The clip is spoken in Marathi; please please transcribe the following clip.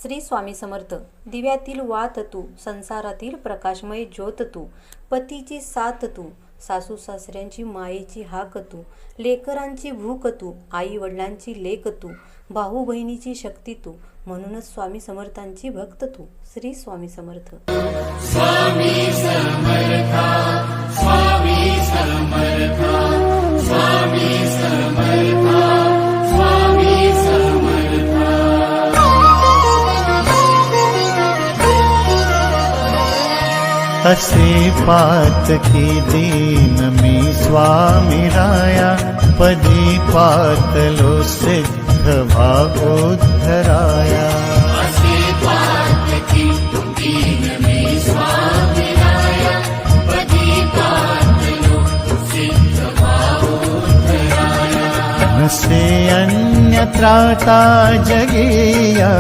श्री स्वामी समर्थ. दिव्यातील वात तू, संसारातील प्रकाशमय ज्योत तू, पतीची साथ तू, सासू सासऱ्यांची मायेची हाक तू, लेकरांची भूक तू, आई वडिलांची लेक तू, भाऊ बहिणीची शक्ती तू, म्हणूनच स्वामी समर्थांची भक्त तू. श्री स्वामी समर्थ. स्वामी समर्था, स्वामी समर्था, स्वामी समर्था, स्वामी समर्था. असे पातकी दीन मी स्वामी राया, पदी पातलो सिद्ध भागोद्धराया. असे पातकी दीन मी स्वामी राया, पदी पातलो सिद्ध भागोद्धराया. नसे अन्य त्राता जगेया